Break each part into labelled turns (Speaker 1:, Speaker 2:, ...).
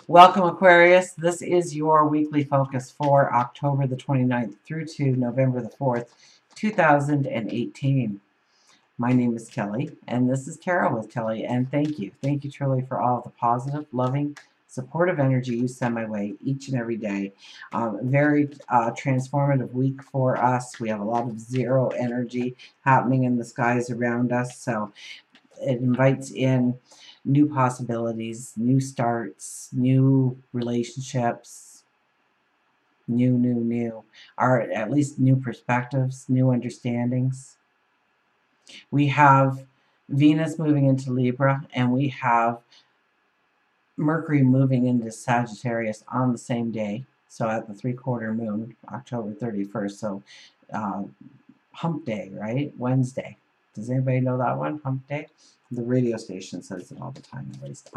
Speaker 1: Welcome, Aquarius. This is your weekly focus for October the 29th through to November the 4th, 2018. My name is Kelly, and this is Tarot with Kelly, and thank you. Thank you truly for all the positive, loving, supportive energy you send my way each and every day. Very transformative week for us. We have a lot of zero energy happening in the skies around us, so it invites in new possibilities, new starts, new relationships, new, or at least new perspectives, new understandings. We have Venus moving into Libra, and we have Mercury moving into Sagittarius on the same day. So at the 3/4 moon, October 31st. So uh, hump day, right? Wednesday. Does anybody know that one? Hump day? The radio station says it all the time, at least.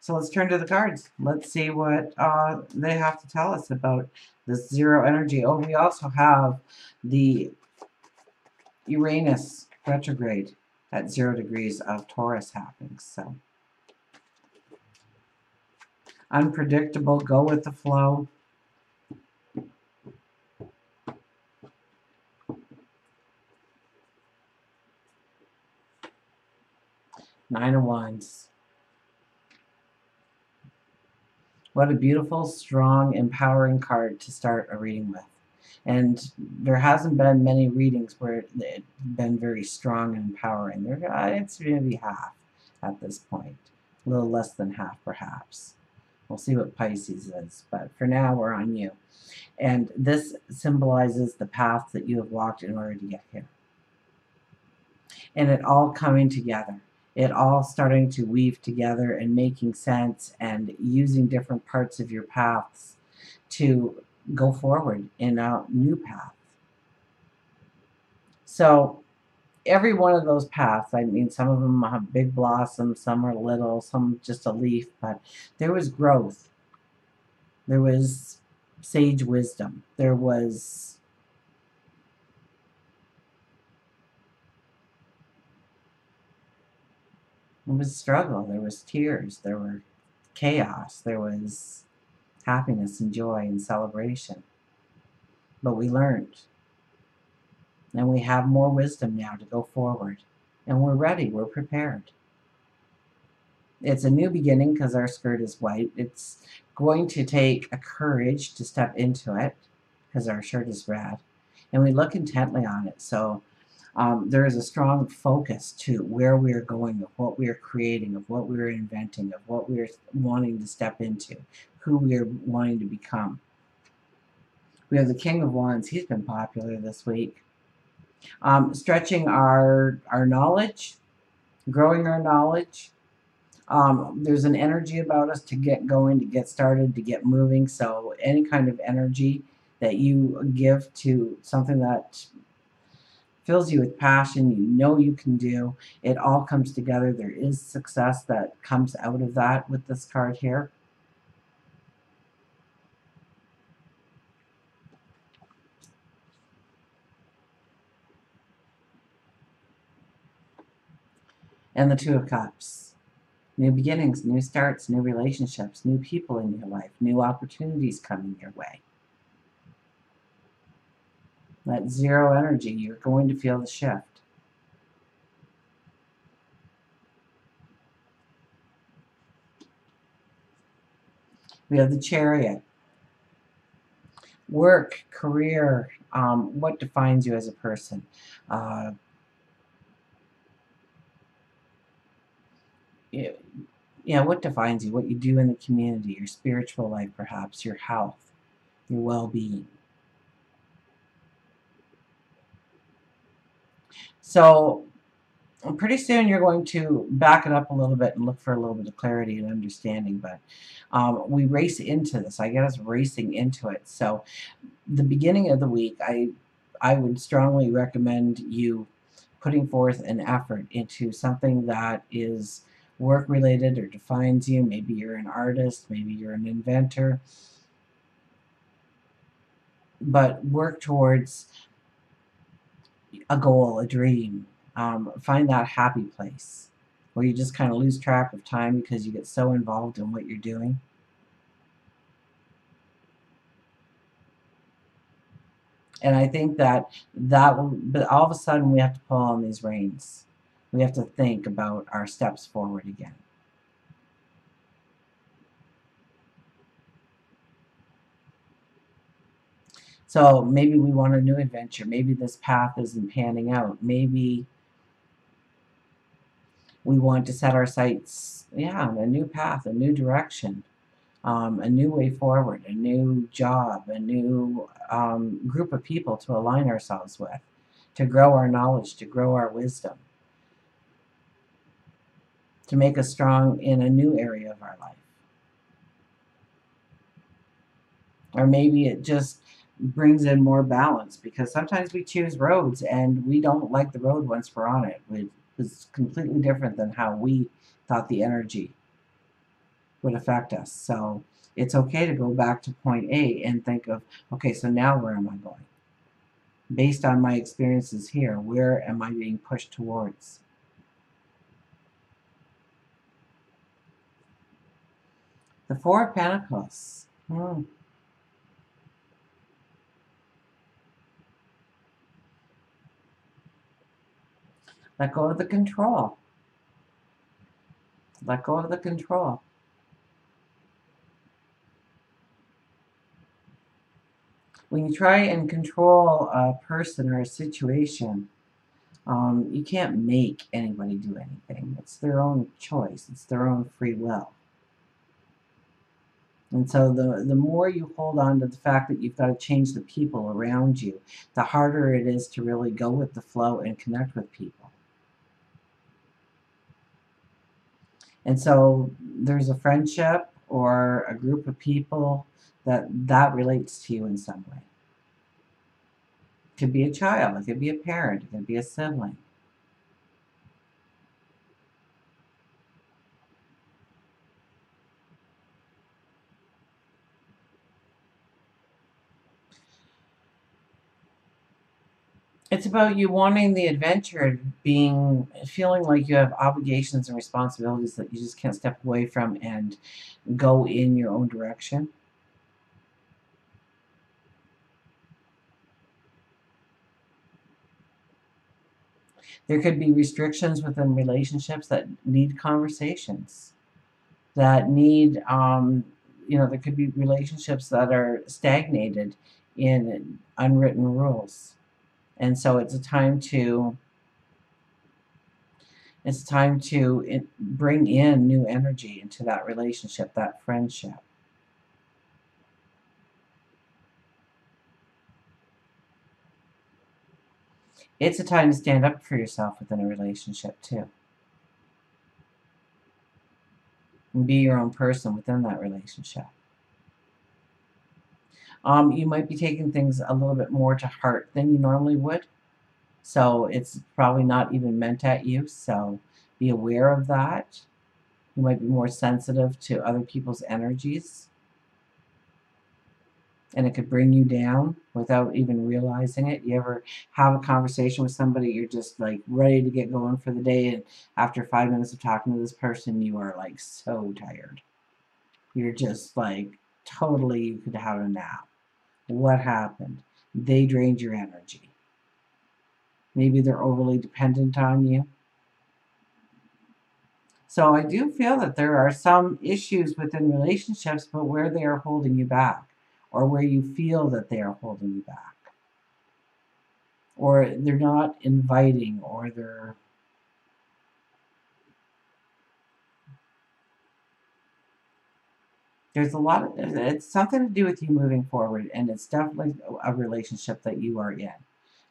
Speaker 1: So let's turn to the cards. Let's see what they have to tell us about this zero energy. Oh, we also have the Uranus retrograde at 0 degrees of Taurus happening. So unpredictable, go with the flow. Nine of Wands. What a beautiful, strong, empowering card to start a reading with. And there hasn't been many readings where it's been very strong and empowering. It's maybe half at this point. A little less than half, perhaps. We'll see what Pisces is. But for now, we're on you. And this symbolizes the path that you have walked in order to get here. And it all coming together. It all starting to weave together and making sense and using different parts of your paths to go forward in a new path. So every one of those paths, I mean, some of them have big blossoms, some are little, some just a leaf, but there was growth. There was sage wisdom. There was struggle, there was tears, there were chaos, there was happiness and joy and celebration. But we learned. And we have more wisdom now to go forward. And we're ready, we're prepared. It's a new beginning because our skirt is white. It's going to take a courage to step into it because our shirt is red. And we look intently on it. So there is a strong focus to where we are going, of what we are creating, of what we are inventing, of what we are wanting to step into, who we are wanting to become. We have the King of Wands. He's been popular this week. Stretching our knowledge, growing our knowledge. There's an energy about us to get going, to get started, to get moving. So any kind of energy that you give to something that fills you with passion, you know you can do, it all comes together. There is success that comes out of that with this card here. And the Two of Cups. New beginnings, new starts, new relationships, new people in your life, new opportunities coming your way. That zero energy, you're going to feel the shift. We have the Chariot. Work, career, what defines you as a person? What defines you? What you do in the community, your spiritual life, perhaps, your health, your well-being. So pretty soon you're going to back it up a little bit and look for a little bit of clarity and understanding, but we race into this. I get us racing into it. So the beginning of the week, I would strongly recommend you putting forth an effort into something that is work related or defines you. Maybe you're an artist, maybe you're an inventor, but work towards a goal, a dream. Find that happy place. where you just kind of lose track of time because you get so involved in what you're doing. And I think that but all of a sudden we have to pull on these reins. We have to think about our steps forward again. So maybe we want a new adventure. Maybe this path isn't panning out. Maybe we want to set our sights, on a new path, a new direction, a new way forward, a new job, a new group of people to align ourselves with, to grow our knowledge, to grow our wisdom, to make us strong in a new area of our life. Or maybe it just brings in more balance, because sometimes we choose roads and we don't like the road once we're on it. It's completely different than how we thought the energy would affect us. So it's okay to go back to point A and think of, okay, so now where am I going? Based on my experiences here, where am I being pushed towards? The Four of Pentacles. Let go of the control. Let go of the control. When you try and control a person or a situation, you can't make anybody do anything. It's their own choice. It's their own free will. And so the more you hold on to the fact that you've got to change the people around you, the harder it is to really go with the flow and connect with people. And so there's a friendship or a group of people that relates to you in some way. It could be a child, it could be a parent, it could be a sibling. It's about you wanting the adventure, feeling like you have obligations and responsibilities that you just can't step away from and go in your own direction. There could be restrictions within relationships that need conversations, that need, there could be relationships that are stagnated in unwritten rules. And so it's time to bring in new energy into that relationship, that friendship. It's a time to stand up for yourself within a relationship too. And be your own person within that relationship. You might be taking things a little bit more to heart than you normally would. So it's probably not even meant at you. So be aware of that. You might be more sensitive to other people's energies. And it could bring you down without even realizing it. You ever have a conversation with somebody, you're just like ready to get going for the day, and after 5 minutes of talking to this person, you are like so tired. You're just like totally, you could have a nap. What happened? They drained your energy. Maybe they're overly dependent on you. So I do feel that there are some issues within relationships, but where they are holding you back, or where you feel that they are holding you back, or they're not inviting, or there's a lot of, it's something to do with you moving forward, and it's definitely a relationship that you are in.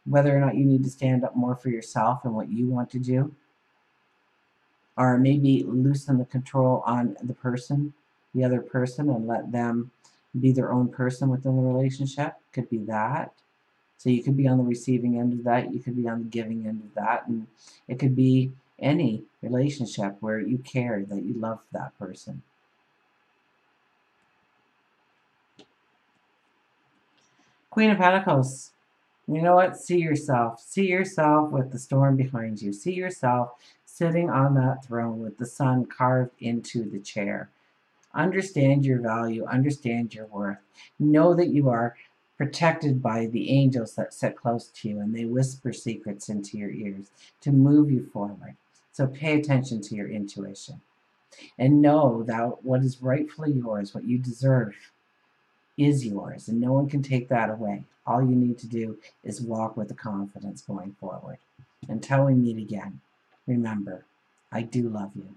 Speaker 1: Whether or not you need to stand up more for yourself and what you want to do, or maybe loosen the control on the other person, and let them be their own person within the relationship. Could be that. So you could be on the receiving end of that, you could be on the giving end of that, and it could be any relationship where you care, that you love that person. Queen of Pentacles. You know what? See yourself. See yourself with the storm behind you. See yourself. sitting on that throne with the sun carved into the chair. Understand your value, understand your worth. Know that you are protected by the angels that sit close to you, and they whisper secrets into your ears to move you forward. So pay attention to your intuition and know that what is rightfully yours, what you deserve, is yours, and no one can take that away. All you need to do is walk with the confidence going forward. Until we meet again, remember, I do love you.